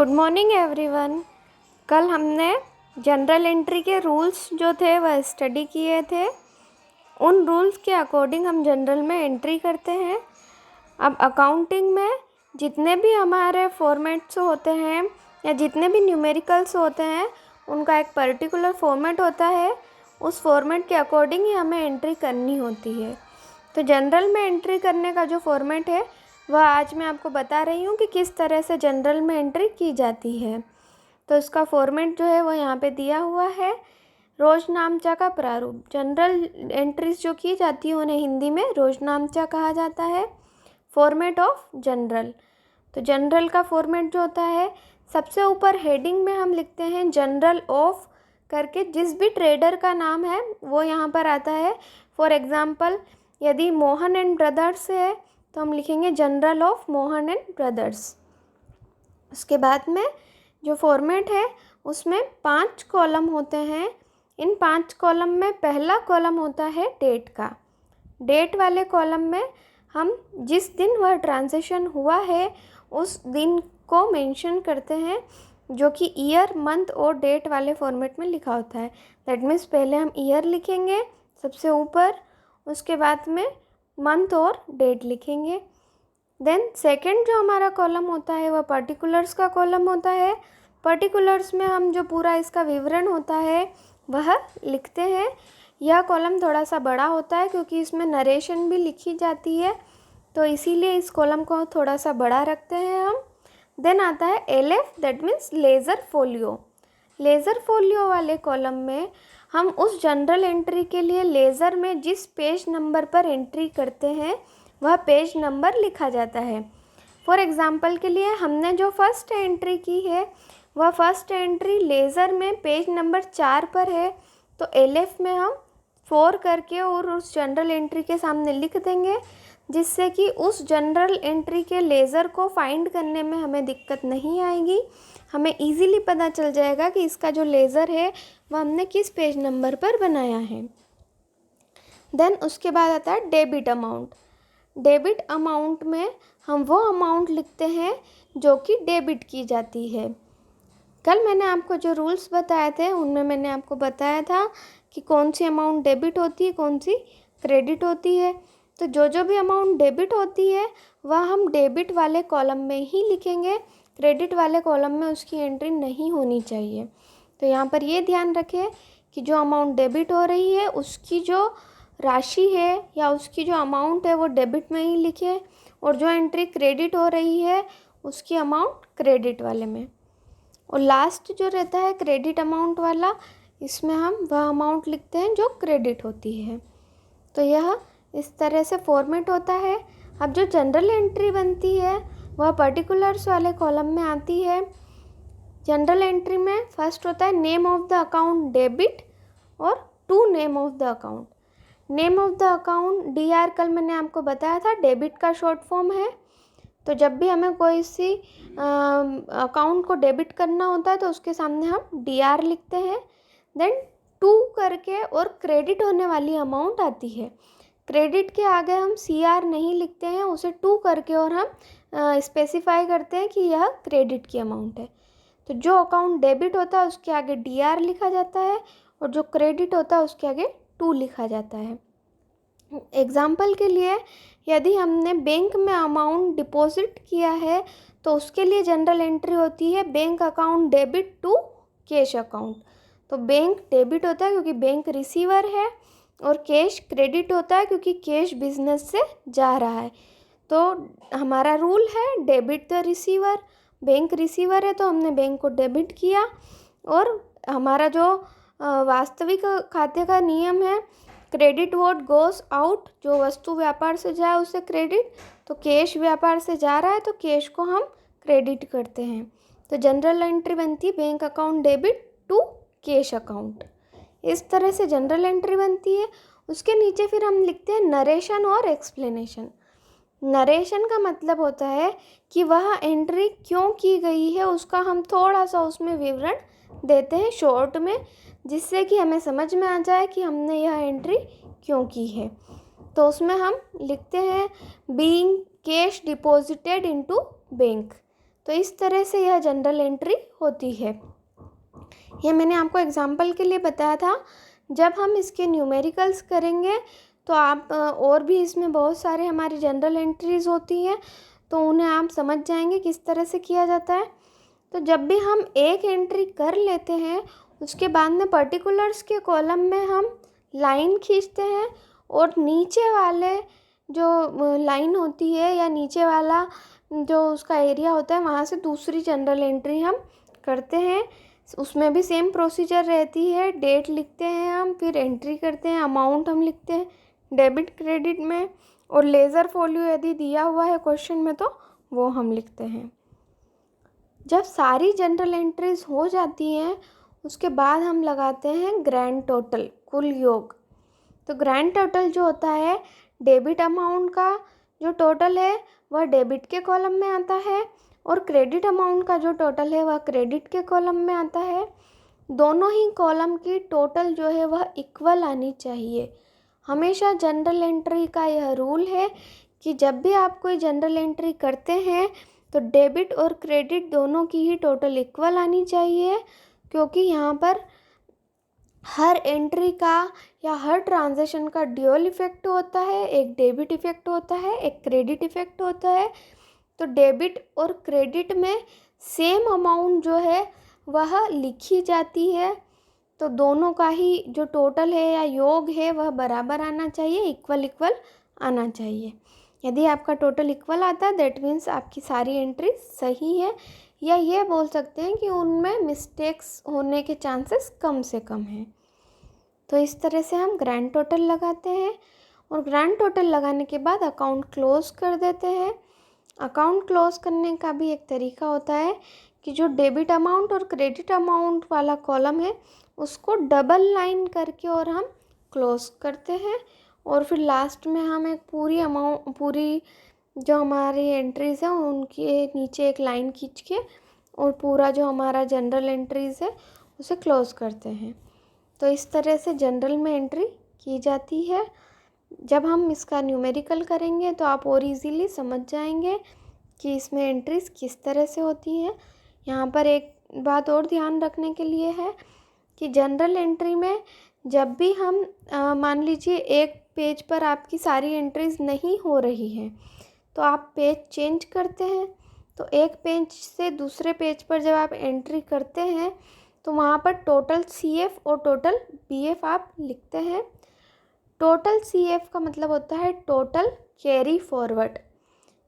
Good morning everyone. कल हमने general entry के रूल्स जो थे वह स्टडी किए थे। उन रूल्स के अकॉर्डिंग हम जनरल में एंट्री करते हैं। अब अकाउंटिंग में जितने भी हमारे फॉर्मेट्स होते हैं या जितने भी न्यूमेरिकल्स होते हैं उनका एक पर्टिकुलर फॉर्मेट होता है। उस फॉर्मेट के अकॉर्डिंग ही हमें एंट्री करनी होती है। तो जनरल में एंट्री करने का जो फॉर्मेट है वह आज मैं आपको बता रही हूँ कि किस तरह से जनरल में एंट्री की जाती है। तो इसका फॉर्मेट जो है वो यहाँ पे दिया हुआ है। रोजनामचा का प्रारूप। जनरल एंट्रीज जो की जाती है उन्हें हिंदी में रोजनामचा कहा जाता है। Format of general. तो जनरल का फॉर्मेट जो होता है, सबसे ऊपर हेडिंग में हम लिखते हैं जनरल ऑफ करके, जिस भी ट्रेडर का नाम है वो यहाँ पर आता है। फॉर एग्ज़ाम्पल यदि मोहन एंड ब्रदर्स है तो हम लिखेंगे general of Mohan and brothers. उसके बाद में जो फॉर्मेट है उसमें 5 कॉलम होते हैं। इन 5 कॉलम में पहला कॉलम होता है डेट का। डेट वाले कॉलम में हम जिस दिन वह ट्रांजैक्शन हुआ है उस दिन को मेंशन करते हैं, जो कि ईयर, मंथ और डेट वाले फॉर्मेट में लिखा होता है। दैट मीन्स पहले हम ईयर लिखेंगे सबसे ऊपर, उसके बाद में मंथ और डेट लिखेंगे। देन सेकंड जो हमारा कॉलम होता है वह पर्टिकुलर्स का कॉलम होता है। पर्टिकुलर्स में हम जो पूरा इसका विवरण होता है वह लिखते हैं। यह कॉलम थोड़ा सा बड़ा होता है क्योंकि इसमें नरेशन भी लिखी जाती है, तो इसीलिए इस कॉलम को थोड़ा सा बड़ा रखते हैं हम। देन आता है LF, that means laser folio. Laser folio वाले कॉलम में हम उस जनरल एंट्री के लिए लेज़र में जिस पेज नंबर पर एंट्री करते हैं वह पेज नंबर लिखा जाता है। फॉर एग्ज़ाम्पल के लिए हमने जो फर्स्ट एंट्री की है वह फर्स्ट एंट्री लेज़र में पेज नंबर 4 पर है, तो LF में हम 4 करके और उस जनरल एंट्री के सामने लिख देंगे, जिससे कि उस जनरल एंट्री के लेज़र को फाइंड करने में हमें दिक्कत नहीं आएगी। हमें इजीली पता चल जाएगा कि इसका जो लेज़र है वह हमने किस पेज नंबर पर बनाया है। देन उसके बाद आता है डेबिट अमाउंट। डेबिट अमाउंट में हम वो अमाउंट लिखते हैं जो कि डेबिट की जाती है। कल मैंने आपको जो रूल्स बताए थे उनमें मैंने आपको बताया था कि कौन सी अमाउंट डेबिट होती है, कौन सी क्रेडिट होती है। तो जो भी अमाउंट डेबिट होती है वह हम डेबिट वाले कॉलम में ही लिखेंगे। क्रेडिट वाले कॉलम में उसकी एंट्री नहीं होनी चाहिए। तो यहाँ पर ये ध्यान रखें कि जो अमाउंट डेबिट हो रही है उसकी जो राशि है या उसकी जो अमाउंट है वो डेबिट में ही लिखे, और जो एंट्री क्रेडिट हो रही है उसकी अमाउंट क्रेडिट वाले में। और लास्ट जो रहता है क्रेडिट अमाउंट वाला, इसमें हम वह अमाउंट लिखते हैं जो क्रेडिट होती है। तो यह इस तरह से फॉर्मेट होता है। अब जो जनरल एंट्री बनती है वह पर्टिकुलर्स वाले कॉलम में आती है। जनरल एंट्री में फर्स्ट होता है name of the account debit और to name of the account. Name of the account DR कल मैंने आपको बताया था डेबिट का शॉर्ट फॉर्म है। तो जब भी हमें कोई सी अकाउंट को डेबिट करना होता है तो उसके सामने हम DR लिखते हैं। देन टू करके और क्रेडिट होने वाली अमाउंट आती है। क्रेडिट के आगे हम CR नहीं लिखते हैं, उसे टू करके और हम स्पेसिफाई करते हैं कि यह क्रेडिट की अमाउंट है। तो जो अकाउंट डेबिट होता है उसके आगे DR लिखा जाता है और जो क्रेडिट होता है उसके आगे टू लिखा जाता है। एग्जाम्पल के लिए यदि हमने बैंक में अमाउंट डिपॉजिट किया है तो उसके लिए जनरल एंट्री होती है bank account debit to cash account. तो बैंक डेबिट होता है क्योंकि बैंक रिसीवर है, और कैश क्रेडिट होता है क्योंकि कैश बिजनेस से जा रहा है। तो हमारा रूल है debit the receiver. Bank receiver है तो हमने बैंक को डेबिट किया, और हमारा जो वास्तविक खाते का नियम है क्रेडिट व्हाट गोस आउट, जो वस्तु व्यापार से जाए उसे क्रेडिट। तो कैश व्यापार से जा रहा है तो कैश को हम क्रेडिट करते हैं। तो जनरल एंट्री बनती है bank account debit to cash account. इस तरह से जनरल एंट्री बनती है। उसके नीचे फिर हम लिखते हैं नरेशन और एक्सप्लेनेशन। नरेशन का मतलब होता है कि वह एंट्री क्यों की गई है उसका हम थोड़ा सा उसमें विवरण देते हैं शॉर्ट में, जिससे कि हमें समझ में आ जाए कि हमने यह एंट्री क्यों की है। तो उसमें हम लिखते हैं being cash deposited into bank. तो इस तरह से यह जनरल एंट्री होती है। ये मैंने आपको एग्जाम्पल के लिए बताया था। जब हम इसके न्यूमेरिकल्स करेंगे तो आप और भी इसमें बहुत सारे हमारी जनरल एंट्रीज़ होती हैं, तो उन्हें आप समझ जाएंगे किस तरह से किया जाता है। तो जब भी हम एक एंट्री कर लेते हैं, उसके बाद में पर्टिकुलर्स के कॉलम में हम लाइन खींचते हैं और नीचे वाले जो लाइन होती है या नीचे वाला जो उसका एरिया होता है, वहाँ से दूसरी जनरल एंट्री हम करते हैं। उसमें भी सेम प्रोसीजर रहती है। डेट लिखते हैं हम, फिर एंट्री करते हैं, अमाउंट हम लिखते हैं डेबिट क्रेडिट में, और लेज़र फोलियो यदि दिया हुआ है क्वेश्चन में तो वो हम लिखते हैं। जब सारी जनरल एंट्रीज हो जाती हैं, उसके बाद हम लगाते हैं ग्रैंड टोटल, कुल योग। तो ग्रैंड टोटल जो होता है, डेबिट अमाउंट का जो टोटल है वह डेबिट के कॉलम में आता है, और क्रेडिट अमाउंट का जो टोटल है वह क्रेडिट के कॉलम में आता है। दोनों ही कॉलम की टोटल जो है वह इक्वल आनी चाहिए। हमेशा जनरल एंट्री का यह रूल है कि जब भी आप कोई जनरल एंट्री करते हैं तो डेबिट और क्रेडिट दोनों की ही टोटल इक्वल आनी चाहिए, क्योंकि यहाँ पर हर एंट्री का या हर ट्रांजैक्शन का ड्यूअल इफेक्ट होता है। एक डेबिट इफेक्ट होता है, एक क्रेडिट इफेक्ट होता है। तो डेबिट और क्रेडिट में सेम अमाउंट जो है वह लिखी जाती है, तो दोनों का ही जो टोटल है या योग है वह बराबर आना चाहिए, इक्वल इक्वल आना चाहिए। यदि आपका टोटल इक्वल आता है दैट मीन्स आपकी सारी एंट्री सही है, या ये बोल सकते हैं कि उनमें मिस्टेक्स होने के चांसेस कम से कम हैं। तो इस तरह से हम ग्रैंड टोटल लगाते हैं, और ग्रैंड टोटल लगाने के बाद अकाउंट क्लोज कर देते हैं। अकाउंट क्लोज करने का भी एक तरीका होता है कि जो डेबिट अमाउंट और क्रेडिट अमाउंट वाला कॉलम है उसको डबल लाइन करके और हम क्लोज करते हैं, और फिर लास्ट में हम एक पूरी जो हमारी एंट्रीज़ हैं उनके नीचे एक लाइन खींच के और पूरा जो हमारा जनरल एंट्रीज़ है उसे क्लोज करते हैं। तो इस तरह से जनरल में एंट्री की जाती है। जब हम इसका न्यूमेरिकल करेंगे तो आप और इजीली समझ जाएंगे कि इसमें एंट्रीज किस तरह से होती हैं। यहाँ पर एक बात और ध्यान रखने के लिए है कि जनरल एंट्री में जब भी हम मान लीजिए एक पेज पर आपकी सारी एंट्रीज नहीं हो रही हैं, तो आप पेज चेंज करते हैं। तो एक पेज से दूसरे पेज पर जब आप एंट्री करते हैं तो वहाँ पर टोटल CF और टोटल BF आप लिखते हैं। टोटल CF का मतलब होता है टोटल कैरी फॉरवर्ड।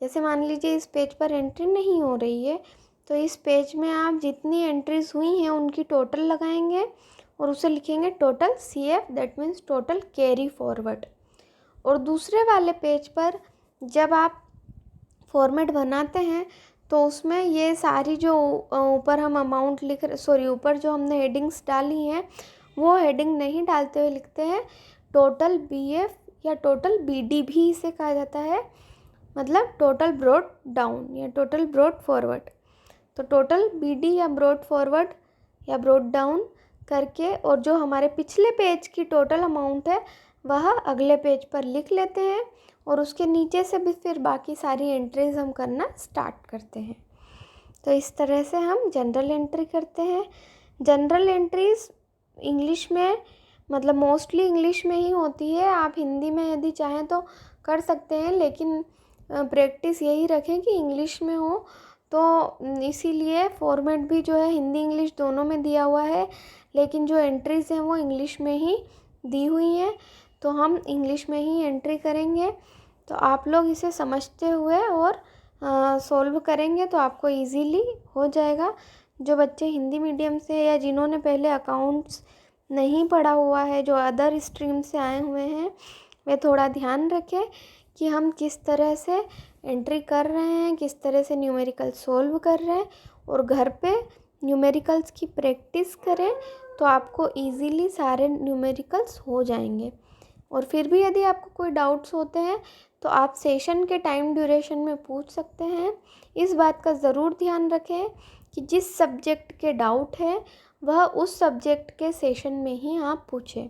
जैसे मान लीजिए इस पेज पर एंट्री नहीं हो रही है, तो इस पेज में आप जितनी एंट्रीज हुई हैं उनकी टोटल लगाएंगे और उसे लिखेंगे total CF, that means total carry forward. और दूसरे वाले पेज पर जब आप फॉर्मेट बनाते हैं तो उसमें ये सारी जो ऊपर हम अमाउंट ऊपर जो हमने हेडिंग्स डाली हैं वो हेडिंग नहीं डालते हुए लिखते हैं टोटल BF या टोटल BD भी इसे कहा जाता है, मतलब टोटल ब्रॉट डाउन या टोटल ब्रॉट फॉरवर्ड। तो टोटल BD या ब्रॉट फॉरवर्ड या ब्रॉट डाउन करके और जो हमारे पिछले पेज की टोटल अमाउंट है वह अगले पेज पर लिख लेते हैं, और उसके नीचे से भी फिर बाकी सारी एंट्रीज हम करना स्टार्ट करते हैं। तो इस तरह से हम जनरल एंट्री करते हैं। जनरल एंट्रीज इंग्लिश में मतलब मोस्टली इंग्लिश में ही होती है। आप हिंदी में यदि चाहें तो कर सकते हैं, लेकिन प्रैक्टिस यही रखें कि इंग्लिश में हो। तो इसीलिए फॉर्मेट भी जो है हिंदी इंग्लिश दोनों में दिया हुआ है, लेकिन जो एंट्रीज़ हैं वो इंग्लिश में ही दी हुई हैं, तो हम इंग्लिश में ही एंट्री करेंगे। तो आप लोग इसे समझते हुए और सॉल्व करेंगे तो आपको इजीली हो जाएगा। जो बच्चे हिंदी मीडियम से या जिन्होंने पहले अकाउंट्स नहीं पढ़ा हुआ है, जो अदर स्ट्रीम से आए हुए हैं, वे थोड़ा ध्यान रखें कि हम किस तरह से एंट्री कर रहे हैं, किस तरह से न्यूमेरिकल सॉल्व कर रहे हैं, और घर पे न्यूमेरिकल्स की प्रैक्टिस करें तो आपको इजीली सारे न्यूमेरिकल्स हो जाएंगे। और फिर भी यदि आपको कोई डाउट्स होते हैं तो आप सेशन के टाइम ड्यूरेशन में पूछ सकते हैं। इस बात का ज़रूर ध्यान रखें कि जिस सब्जेक्ट के डाउट है वह उस सब्जेक्ट के सेशन में ही आप पूछें।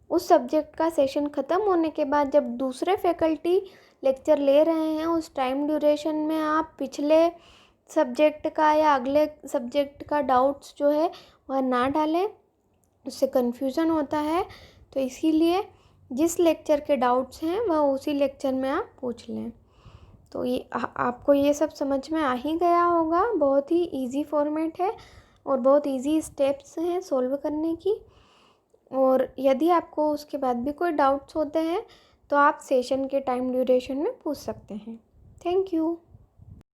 उस सब्जेक्ट का सेशन ख़त्म होने के बाद जब दूसरे फैकल्टी लेक्चर ले रहे हैं उस टाइम ड्यूरेशन में आप पिछले सब्जेक्ट का या अगले सब्जेक्ट का डाउट्स जो है वह ना डालें, उससे कन्फ्यूज़न होता है। तो इसीलिए जिस लेक्चर के डाउट्स हैं वह उसी लेक्चर में आप पूछ लें। तो ये आपको ये सब समझ में आ ही गया होगा। बहुत ही इजी फॉर्मेट है और बहुत इजी स्टेप्स हैं सॉल्व करने की। और यदि आपको उसके बाद भी कोई डाउट्स होते हैं तो आप सेशन के टाइम ड्यूरेशन में पूछ सकते हैं। Thank you.